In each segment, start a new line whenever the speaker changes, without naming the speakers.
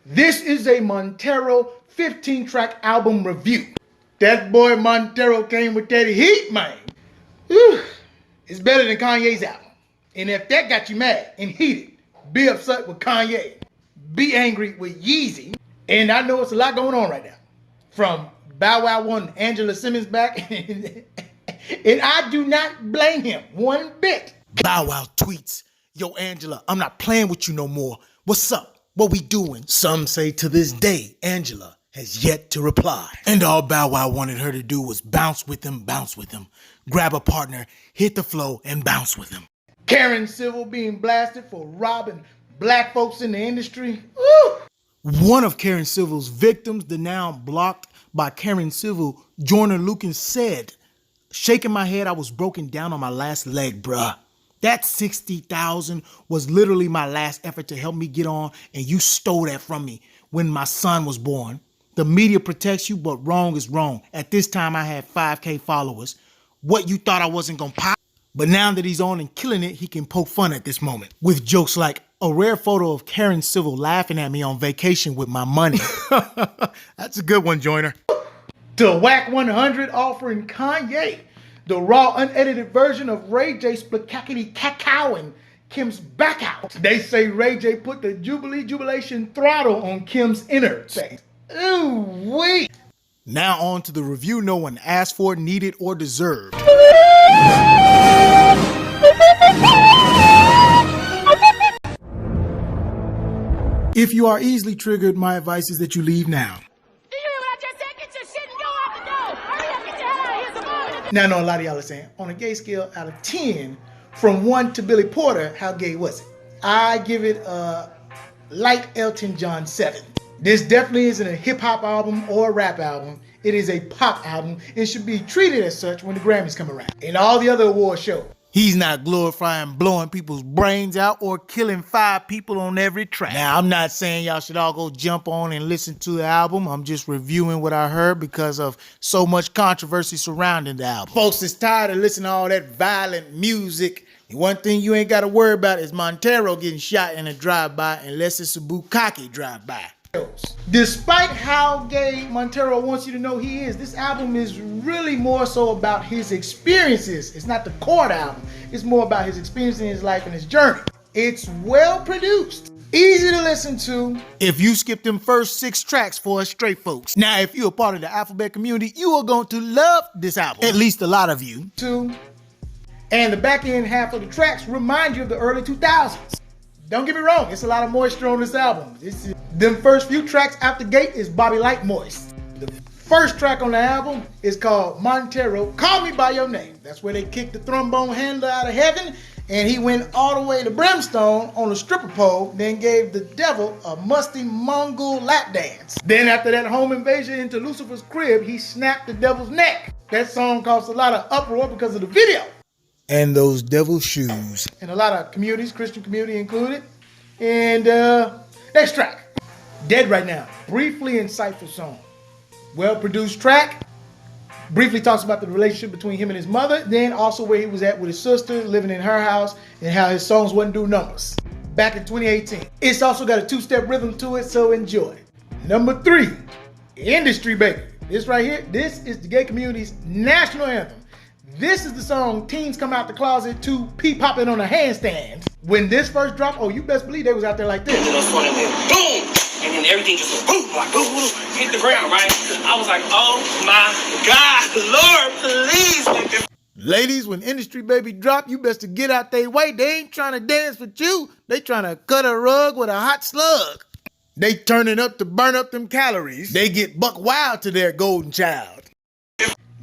This is a Montero 15-track album review. That boy Montero came with that heat, man. Whew. It's better than Kanye's album. And if that got you mad and heated, be upset with Kanye. Be angry with Yeezy. And I know it's a lot going on right now. From Bow Wow wanting Angela Simmons back. And I do not blame him one bit.
Bow Wow tweets, "Yo, Angela, I'm not playing with you no more. What's up? What we doing?" Some say to this day, Angela has yet to reply. And all Bow Wow wanted her to do was bounce with him, grab a partner, hit the flow, and bounce with him.
Karen Civil being blasted for robbing black folks in the industry. Woo!
One of Karen Civil's victims, the now blocked by Karen Civil, Joyner Lucas, said, "Shaking my head, I was broken down on my last leg, bruh. That $60,000 was literally my last effort to help me get on, and you stole that from me when my son was born. The media protects you, but wrong is wrong. At this time, I had 5K followers. What, you thought I wasn't gonna pop?" But now that he's on and killing it, he can poke fun at this moment with jokes like, "A rare photo of Karen Civil laughing at me on vacation with my money." That's a good one, Joyner.
To Whack 100 offering Kanye the raw, unedited version of Ray J Splakackety Cacao and Kim's back out. They say Ray J put the jubilation throttle on Kim's innards. Ooh, wait.
Now on to the review no one asked for, needed, or deserved. If you are easily triggered, my advice is that you leave now.
Now I know a lot of y'all are saying, on a gay scale out of 10, from 1 to Billy Porter, how gay was it? I give it a light Elton John 7. This definitely isn't a hip-hop album or a rap album. It is a pop album and should be treated as such when the Grammys come around and all the other award shows.
He's not glorifying blowing people's brains out or killing 5 people on every track. Now, I'm not saying y'all should all go jump on and listen to the album. I'm just reviewing what I heard because of so much controversy surrounding the album. Folks is tired of listening to all that violent music. And one thing you ain't got to worry about is Montero getting shot in a drive-by unless it's a bukkake drive-by.
Despite how gay Montero wants you to know he is, this album is really more so about his experiences. It's not the chord album. It's more about his experience in his life and his journey. It's well produced, easy to listen to.
If you skip them first 6 tracks for us straight folks. Now, if you're a part of the alphabet community, you are going to love this album. At least a lot of you.
And the back end half of the tracks remind you of the early 2000s. Don't get me wrong, it's a lot of moisture on this album. Them first few tracks out the gate is Bobby Light Moist. The first track on the album is called Montero, Call Me By Your Name. That's where they kicked the trombone handler out of heaven and he went all the way to brimstone on a stripper pole, then gave the devil a musty Mongol lap dance. Then after that home invasion into Lucifer's crib, he snapped the devil's neck. That song caused a lot of uproar because of the video.
And those devil shoes.
And a lot of communities, Christian community included. And next track, Dead Right Now. Briefly insightful song. Well-produced track. Briefly talks about the relationship between him and his mother. Then also where he was at with his sister, living in her house, and how his songs wouldn't do numbers. Back in 2018. It's also got a 2-step rhythm to it, so enjoy. Number 3, Industry Baby. This right here, this is the gay community's national anthem. This is the song teens come out the closet to pee-popping on a handstand. When this first dropped, oh, you best believe they was out there like this.
Boom! And then everything just went boom, like boom, boom, hit the ground, right? I was like, oh my God, Lord, please make this.
Ladies, when Industry Baby drop, you best to get out their way. They ain't trying to dance with you. They trying to cut a rug with a hot slug. They turning up to burn up them calories. They get buck wild to their golden child.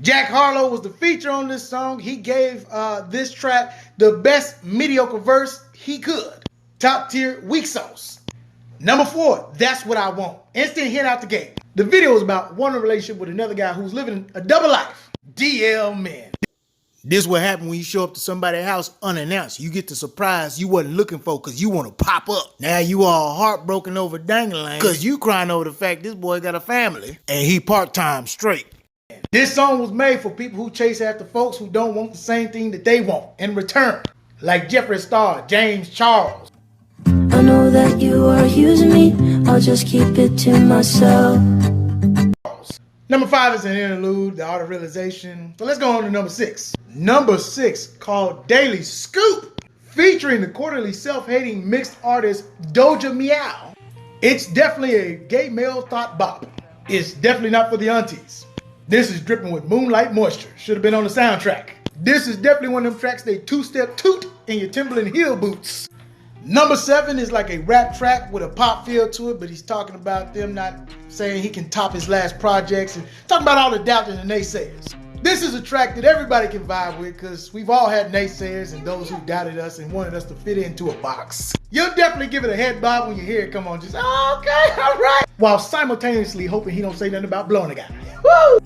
Jack Harlow was the feature on this song. He gave this track the best mediocre verse he could. Top tier weak sauce. Number 4, That's What I Want. Instant hit out the gate. The video is about one relationship with another guy who's living a double life. DL men.
This what happen when you show up to somebody's house unannounced. You get the surprise you wasn't looking for because you want to pop up. Now you all heartbroken over dangling because you crying over the fact this boy got a family and he part-time straight.
This song was made for people who chase after folks who don't want the same thing that they want in return. Like Jeffree Star, James Charles.
I know that you are using me. I'll just keep it to myself.
Number 5 is an interlude, The Art of Realization. So let's go on to number 6. Number 6, called Daily Scoop, featuring the quarterly self-hating mixed artist Doja Meow. It's definitely a gay male thought bop. It's definitely not for the aunties. This is dripping with moonlight moisture. Should have been on the soundtrack. This is definitely one of them tracks they two-step toot in your Timberland heel boots. Number 7 is like a rap track with a pop feel to it, but he's talking about them not saying he can top his last projects and talking about all the doubt and the naysayers. This is a track that everybody can vibe with because we've all had naysayers and those who doubted us and wanted us to fit into a box. You'll definitely give it a head bob when you hear it come on, just, oh, okay, all right, while simultaneously hoping he don't say nothing about blowing a guy. Woo!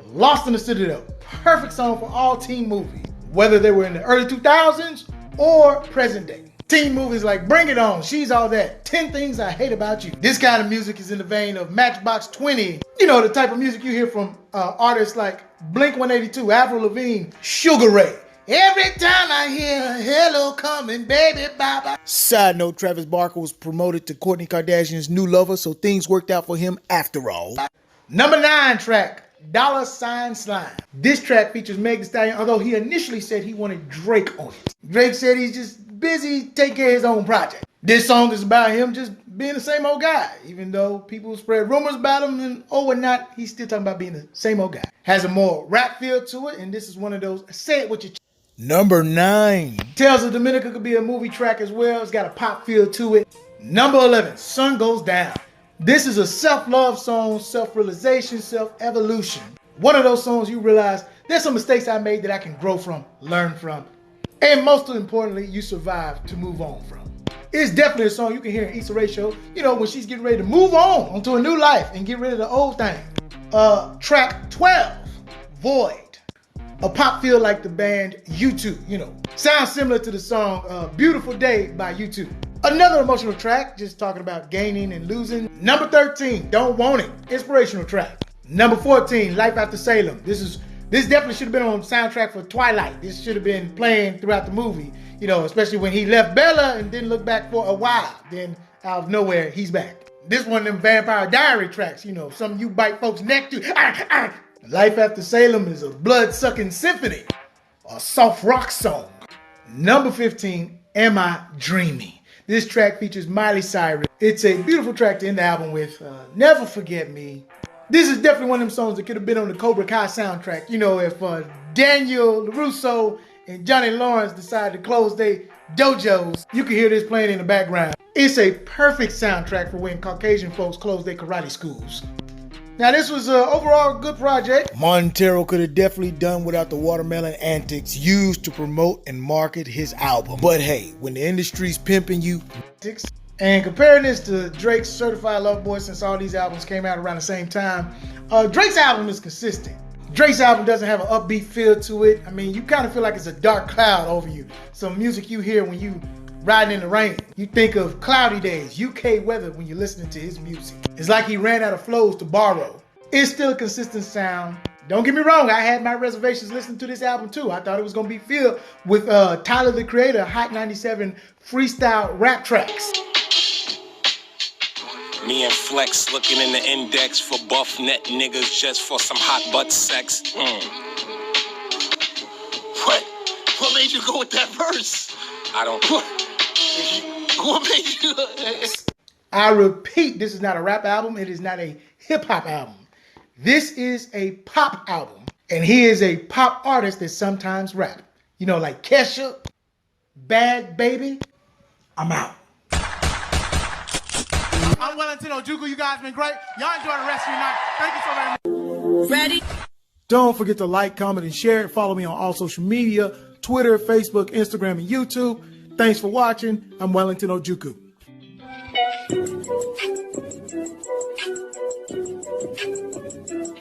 Lost in the Citadel, perfect song for all teen movies, whether they were in the early 2000s or present day. Teen movies like Bring It On, She's All That, 10 Things I Hate About You. This kind of music is in the vein of Matchbox 20. You know, the type of music you hear from artists like Blink-182, Avril Lavigne, Sugar Ray. Every time I hear hello coming, baby, bye-bye.
Side note, Travis Barker was promoted to Kourtney Kardashian's new lover, so things worked out for him after all.
Number 9 track, Dollar Sign Slime. This track features Meg Thee Stallion, although he initially said he wanted Drake on it. Drake said he's just busy taking care of his own project. This song is about him just being the same old guy. Even though people spread rumors about him and whatnot, he's still talking about being the same old guy. Has a more rap feel to it, and this is one of those say it with your chest.
Number 9.
Tales of Dominica could be a movie track as well. It's got a pop feel to it. Number 11, Sun Goes Down. This is a self-love song, self-realization, self-evolution. One of those songs you realize there's some mistakes I made that I can grow from, learn from, and most importantly, you survive to move on from. It's definitely a song you can hear in Issa Rae show, you know, when she's getting ready to move on onto a new life and get rid of the old thing. Track 12, Void. A pop feel like the band U2, you know. Sounds similar to the song Beautiful Day by U2. Another emotional track, just talking about gaining and losing. Number 13, Don't Want It. Inspirational track. Number 14, Life After Salem. This definitely should have been on the soundtrack for Twilight. This should have been playing throughout the movie, you know, especially when he left Bella and didn't look back for a while. Then out of nowhere, he's back. This one of them Vampire Diary tracks, you know, some you bite folks' neck to. Life After Salem is a blood-sucking symphony, a soft rock song. Number 15, Am I Dreaming? This track features Miley Cyrus. It's a beautiful track to end the album with. Never Forget Me. This is definitely one of them songs that could have been on the Cobra Kai soundtrack. You know, if Daniel LaRusso and Johnny Lawrence decided to close their dojos, you can hear this playing in the background. It's a perfect soundtrack for when Caucasian folks close their karate schools. Now, this was overall a good project.
Montero could have definitely done without the watermelon antics used to promote and market his album. But hey, when the industry's pimping you...
And comparing this to Drake's Certified Lover Boy, since all these albums came out around the same time, Drake's album is consistent. Drake's album doesn't have an upbeat feel to it. I mean, you kind of feel like it's a dark cloud over you. Some music you hear when you riding in the rain. You think of cloudy days, UK weather when you're listening to his music. It's like he ran out of flows to borrow. It's still a consistent sound. Don't get me wrong, I had my reservations listening to this album too. I thought it was going to be filled with Tyler, the Creator, Hot 97 freestyle rap tracks.
Me and Flex looking in the index for buff net niggas just for some hot butt sex. What made you go with that verse? I don't. What made you?
I repeat, this is not a rap album. It is not a hip hop album. This is a pop album. And he is a pop artist that sometimes rap. You know, like Kesha, Bad Baby. I'm out.
I'm Valentino Juku. You guys been great. Y'all enjoy the rest of your night. Thank you so very much.
Ready?
Don't forget to like, comment, and share it. Follow me on all social media, Twitter, Facebook, Instagram, and YouTube. Thanks for watching. I'm Wellington Ojukwu.